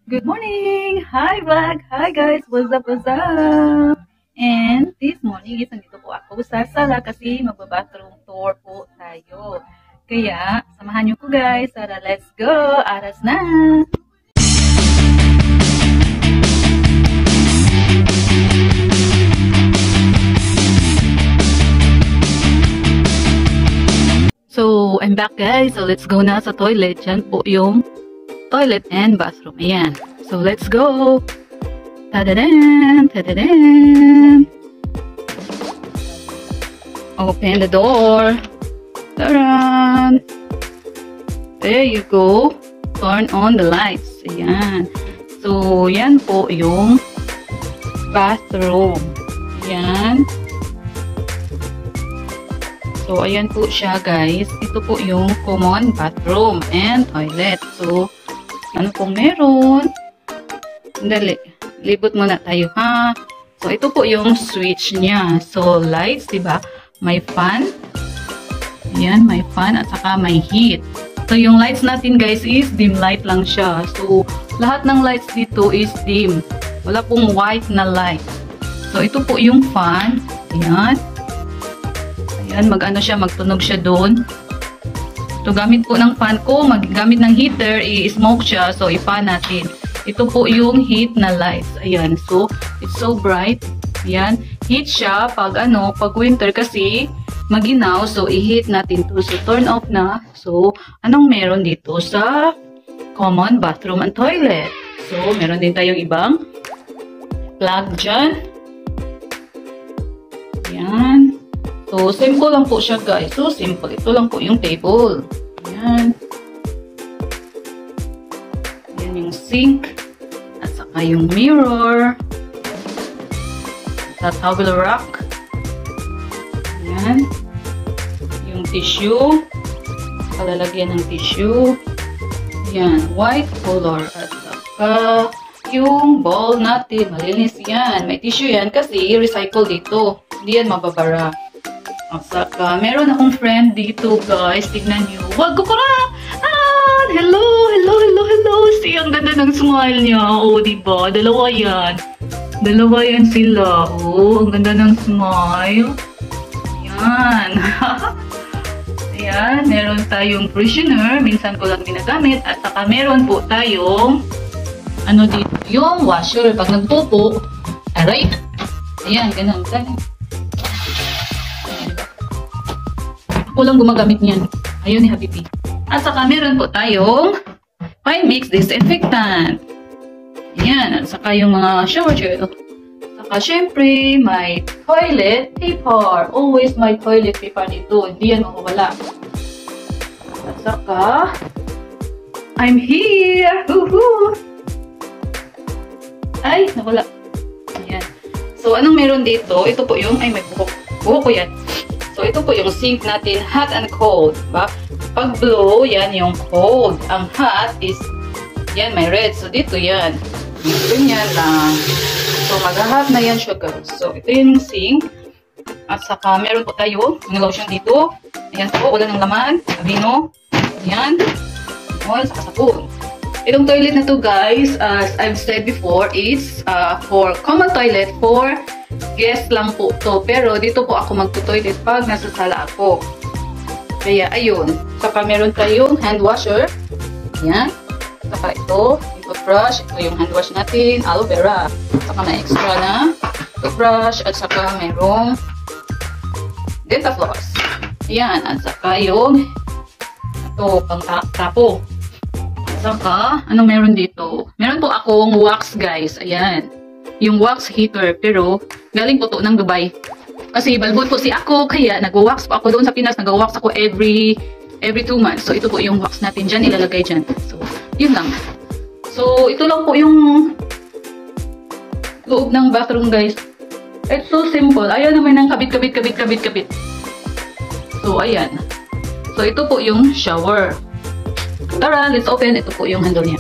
Good morning! Hi vlog! Hi guys! What's up? What's up? And this morning is nandito po ako sa sala kasi magbabathroom tour po tayo. Kaya samahan niyo ko guys. Tara, let's go! Aras na! So, I'm back guys. So, let's go na sa toilet. Yan po yung toilet and bathroom. Ayan. So, let's go! Ta-da-dan! Ta-da-dan! Open the door. Ta-da! There you go. Turn on the lights. Ayan. So, yan po yung bathroom. Ayan. So, ayan po siya guys. Ito po yung common bathroom and toilet. So, ano pong meron? Dali. Libot muna tayo ha. So, ito po yung switch niya. So, lights, diba? May fan. Ayan, may fan at saka may heat. So, yung lights natin guys is dim light lang siya. So, lahat ng lights dito is dim. Wala pong white na light. So, ito po yung fan. Ayan. Ayan, mag-ano siya, magtunog siya doon. So, gamit po ng fan ko, gamit ng heater, i-smoke siya. So, i-fan natin. Ito po yung heat na lights. Ayan. So, it's so bright. Ayan. Heat siya pag ano, pag winter kasi maginaw. So, i-heat natin to. So, turn off na. So, anong meron dito sa common bathroom and toilet? So, meron din tayong ibang plug dyan. Ayan. So, simple lang po siya guys. So, simple. Ito lang po yung table. Ayan. Ayan yung sink. At saka yung mirror. Sa towel rack. Ayan. Yung tissue. Palalagyan ng tissue. Ayan. White color. At saka yung bowl natin. Malinis yan. May tissue yan kasi recycle dito. Hindi yan mababara. At saka, meron akong friend dito, guys. Tignan nyo. Wag ko na! Ah! Hello! Hello! Hello! Hello! See, ang ganda ng smile niya. Oo, diba? Dalawa yan. Dalawa yan sila. Oo, ang ganda ng smile. Yan. Ayan. Meron tayong prisoner. Minsan ko lang ginagamit. At saka, meron po tayong ano dito? Yung washer. Pag nagpupo, aray! Ayan, ganun. Ganun. Ako lang gumagamit niyan. Ayun ni Habibi. At saka meron po tayong fine mix disinfectant. Ayan. At saka yung mga shower gel. Saka syempre may toilet paper. Always may toilet paper dito. Hindi yan mawawala. At saka I'm here! Woohoo! Ay, nawala. Ayan. So, anong meron dito? Ito po yung, ay may buhok. Buhok ko yan. So, ito po yung sink natin, hot and cold. Diba? Pag blow, yan yung cold. Ang hot is, yan, may red. So, dito yan. Ganyan lang. So, mag-hot na yan siya, guys. So, ito yung sink. At saka, meron po tayo, yung lotion dito. Ayan po, wala ng laman. Avino. Ayan. Oil, saka sabon. Itong toilet na to, guys, as I've said before, is for common toilet for guest lang po to. Pero dito po ako magto-toilet pag nasa sala ako. Kaya ayun. Saka meron tayong hand washer. Yan. Saka ito, yung toothbrush. Ito yung hand wash natin. Aloe vera. Saka may extra na toothbrush. At saka merong Dentafloss. Yan. At saka yung ito, pang tapo. At saka, ano meron dito? Meron po akong wax guys. Ayan. Yung wax heater, pero galing po to ng Dubai. Kasi balbon po si ako, kaya nag-wax po ako doon sa Pinas, nag-wax ako every 2 months. So, ito po yung wax natin dyan, ilalagay dyan. So, yun lang. So, ito lang po yung loob ng bathroom, guys. It's so simple. Ayaw naman ng kabit. So, ayan. So, ito po yung shower. Tara, let's open. Ito po yung handle niya.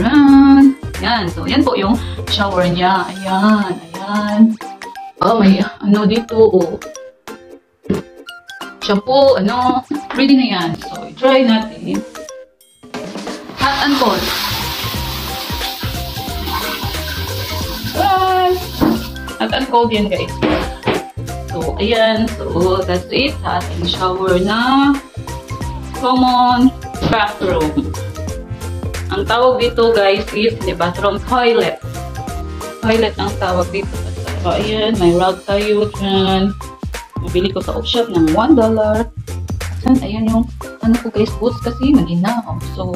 Run. Yan. So, yan po yung shower niya. Ayan. Ayan. Oh, may ano dito. Oh. Shampoo, ano. Ready na yan. So, try natin. Hot and cold. Hot and cold yan, guys. So, ayan. So, that's it sa ating shower na common bathroom. Ang tawag dito, guys, is the bathroom toilet. Toilet ang tawag dito. So, ayan. May rug tayo dyan. Mabili ko sa off-shop ng $1. Ayan yung, ano po guys, boots kasi maginaw. So,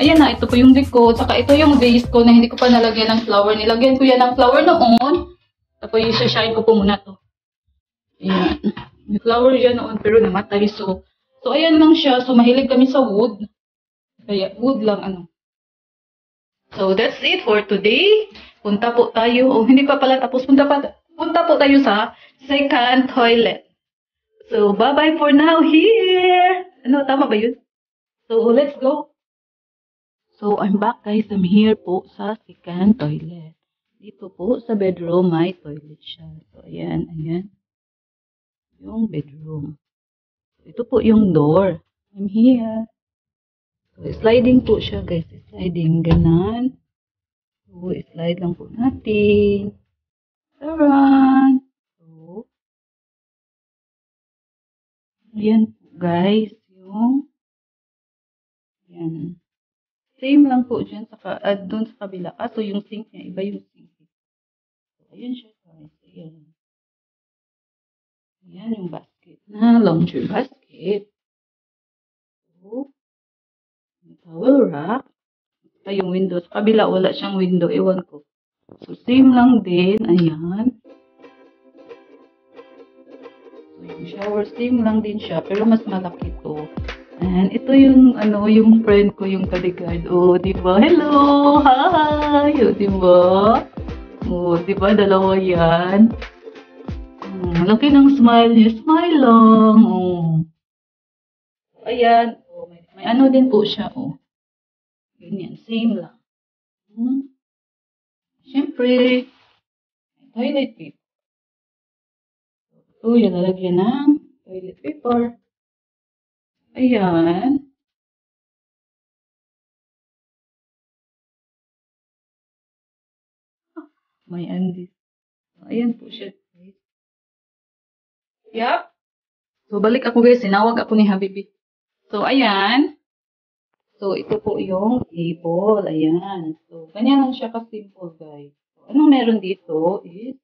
ayan na, ito po yung likod. Saka ito yung base ko na hindi ko pa nalagyan ng flower. Nilagyan ko yan ng flower noon. Tapos i-shine ko po muna to. Ayan. May flower dyan noon pero namatay. So, ayan lang siya. So, mahilig kami sa wood. Kaya, wood lang, ano. So, that's it for today. Punta po tayo. Oh, hindi pa pala tapos. Punta po tayo sa second toilet. So, bye-bye for now here. Ano, tama ba yun? So, let's go. So, I'm back guys. I'm here po sa second toilet. Dito po sa bedroom, may toilet siya. So, ayan, ayan. Yung bedroom. Ito po yung door. I'm here. So, sliding po siya guys. Sliding, ganan. So, slide lang po natin. Around. So, ayan po guys. Yung, ayan. Same lang po dyan, doon sa kabila. So yung sink niya, iba yung sink. So, ayan siya guys. Ayan. Ayan yung basket na laundry basket. So, may towel rack. Ito yung window. Sa kabila, wala siyang window. Ewan ko. So, same lang din. Ayan. So, yung shower, same lang din siya. Pero mas malaki to. And ito yung, yung friend ko, yung bodyguard. Oh, diba? Hello! Hi! Oh, diba? Oh, diba? Dalawa yan. Laki ng smile niya. Smile lang. Oh. Ayan. Oh, may ano din po siya. Oh. Ganyan. Same lang. Siyempre, toilet paper. So, yan lalagyan ng toilet paper. Ayan. May andis. Ayan po siya. Yup. So, balik ako guys. Sinawag ako ni Habibi. So, ayan. So, ito po yung table. Ayan. So, ganyan lang siya ka-simple guys. So, anong meron dito is,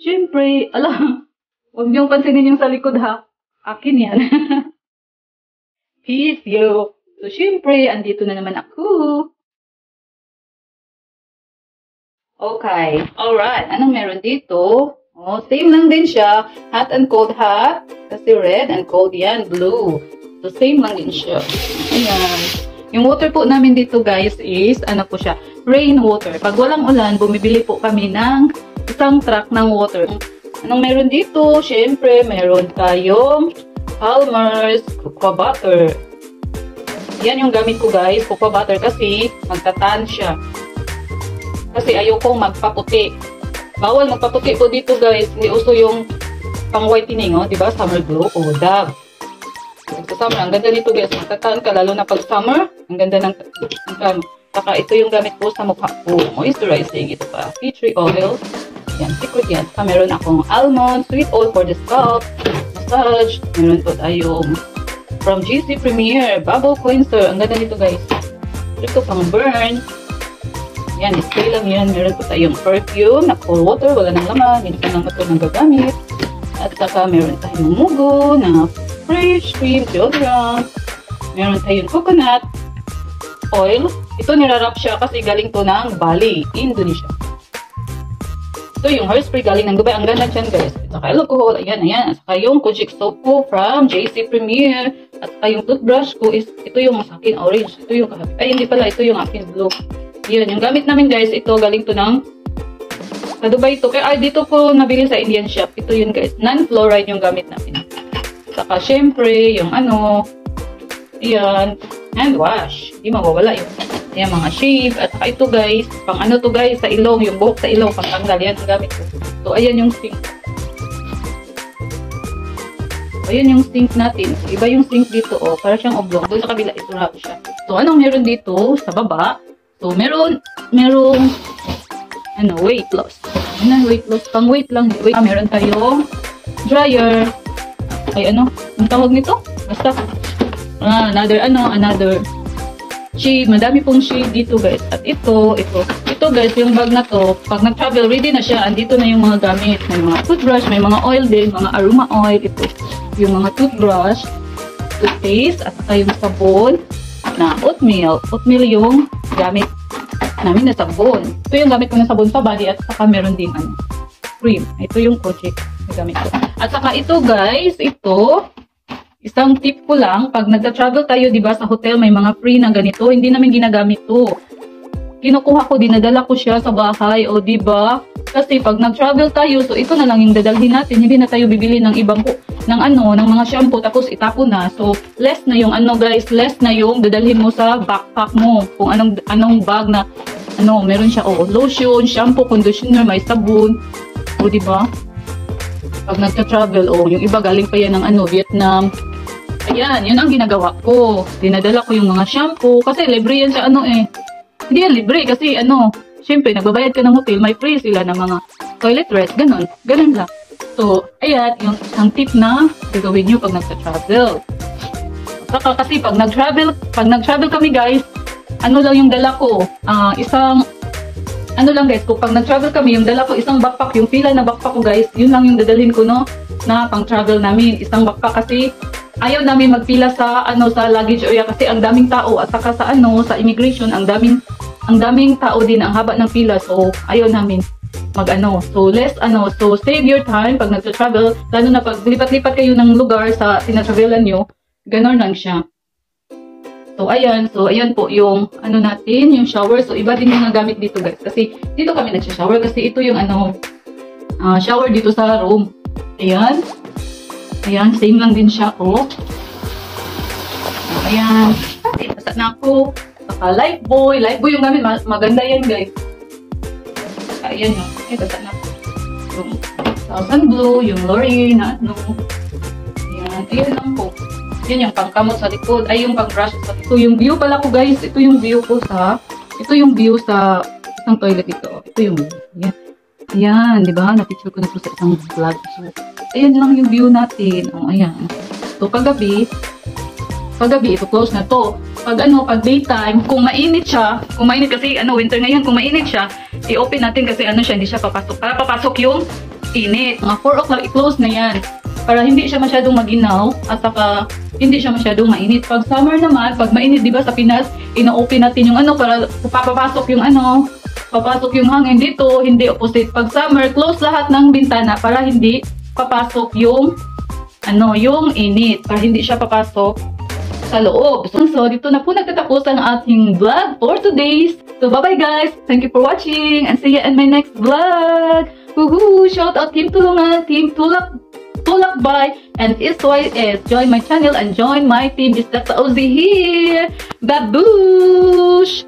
syempre, alam, huwag niyong pansinin yung sa likod ha. Akin yan. Peace, yo. So, syempre, andito na naman ako. Okay. Alright. Anong meron dito? Oh, same lang din siya. Hot and cold hot. Kasi red and cold yan. Blue. So, same lang din siya. Ayan. Yung water po namin dito, guys, is, ano po siya? Rain water. Pag walang ulan, bumibili po kami ng isang truck ng water. Anong meron dito? Syempre, meron tayong Palmer's cocoa butter. Yan yung gamit ko guys, cocoa butter kasi magtatan siya. Kasi ayokong magpaputi. Bawal magpaputi po dito guys. Hindi uso yung pang whitening, oh, 'di ba? Summer glow o Dove. Sa summer, ang ganda nito guys. Magtatan ka lalo na pag summer. Ang ganda ng saka ito yung gamit ko sa mukha ko. Moisturizing ito pa. Tea tree oil. Yan, secret yan. Saka meron akong almond, sweet oil for the scalp. Massage. Meron po tayong from GC Premier Bubble Cleanser. Ang ganda nito guys. Ito pang burn. Yan, spray lang yan. Meron po tayong perfume na cold water. Wala nang laman. Hindi pa naman ito nang gagamit. At saka meron tayong mugo na fresh cream deodorant. Meron tayong coconut oil. Ito nirarap siya kasi galing to ng Bali, Indonesia. Ito yung hairspray galing ng Dubai. Ang ganda dyan guys. At saka alcohol. Ayan, ayan. At saka yung Kojic soap ko from JC Premier. At saka yung toothbrush ko is, ito yung sa akin orange. Ito yung, ay hindi pala, ito yung akin blue. Yun, yung gamit namin guys, ito galing to ng, sa Dubai ito. Kaya dito ko nabili sa Indian shop. Ito yun guys. Non-fluoride yung gamit namin. Saka syempre, yung ano, ayan, hand wash. Hindi mawawala yun. Ayan, mga shave. At saka ito guys, pang ano to guys, sa ilong, yung buhok sa ilong, pang tanggal. Yan ang gamit ko. So, ayan yung sink. Ayan yung sink natin. Iba yung sink dito, oh. Para siyang oblong. Doon sa kabila, ito rap siya. So, anong meron dito sa baba? So, meron, ano, weight loss. Yun na, weight loss. Pang weight lang. Wait, meron tayong dryer. Ay, ano? Ang tawag nito? Basta. Another shade. Madami pong shade dito, guys. At ito, guys, yung bag na to, pag nag-travel, ready na siya. Andito na yung mga gamit. May mga toothbrush, may mga oil din, mga aroma oil. Ito, yung mga toothbrush, toothpaste, at saka yung sabon na oatmeal. Oatmeal yung gamit namin na sabon. Ito yung gamit ko na sabon sa body at saka meron din cream. Ito yung Kojic na gamit ko. At saka ito, guys, isang tip ko lang, pag nagta-travel tayo, di ba, sa hotel, may mga free na ganito, hindi namin ginagamit to. Kinukuha ko, dinadala ko siya sa bahay, o di ba? Kasi pag nag-travel tayo, so ito na lang yung dadalhin natin, hindi na tayo bibili ng ibang ng mga shampoo, tapos itapon na. So, less na yung guys, less na yung dadalhin mo sa backpack mo. Kung anong bag na, meron siya, lotion, shampoo, conditioner, may sabon, o di ba? Pag nagta-travel, yung iba galing pa yan ng Vietnam. Ayan, yun ang ginagawa ko. Dinadala ko yung mga shampoo, kasi libre yan sa hindi yan libre kasi syempre nagbabayad ka ng hotel, may free sila ng mga toiletries, ganun lang. So, ayan, yung isang tip na gagawin nyo pag nagta-travel. Saka kasi pag nag-travel kami, guys, lang yung dala ko, guys, kung pag nag-travel kami, yung dala ko isang backpack, yung pila na backpack ko, guys, yun lang yung dadalhin ko, na pang-travel namin, isang backpack kasi ayaw namin magpila sa luggage area kasi ang daming tao at saka sa sa immigration ang daming tao din, ang haba ng pila, so ayaw namin so so save your time pag nagta-travel, lalo na pag lipat-lipat kayo ng lugar sa tinatravelan nyo, ganon lang siya. So ayan po yung natin, yung shower. So iba din yung nagamit dito, guys, kasi dito kami nagsha-shower kasi ito yung shower dito sa room. Ayan, same lang din siya, ayan, basa na ako. Saka Lifebuoy yung gamit, maganda yan, guys. Ayan basa na ako. Yung Thousand Blue, yung L'Oreal na ayan lang po. Yan yung pangkamot sa likod, ay yung pang-brush sa likod. Yung view pala ko, guys, ito yung view sa isang toilet ito. Ito yung view. Ayan, di ba? Na-picture ko na po sa isang vlog. So, ayan lang yung view natin. Ayan. So, paggabi, ito close na to. Pag daytime, kung mainit kasi winter ngayon, kung mainit siya, i-open natin kasi siya, hindi siya papasok. Para papasok yung init. Mga 4 o'clock, i-close na yan. Para hindi siya masyadong maginaw at saka hindi siya masyadong mainit. Pag summer naman, pag mainit, di ba, sa Pinas, ina-open natin yung para papasok yung papasok yung hangin dito, hindi opposite. Pag summer, close lahat ng bintana para hindi papasok yung yung init, para hindi siya papasok sa loob. So dito na po nagtatapos ang ating vlog for today. So bye-bye, guys. Thank you for watching and see you in my next vlog. Woohoo! Shout out Team Tulungan, Team Tulakbay, and SYS. Join my channel and join my team. This is Dr. Ozzy here. Baboosh!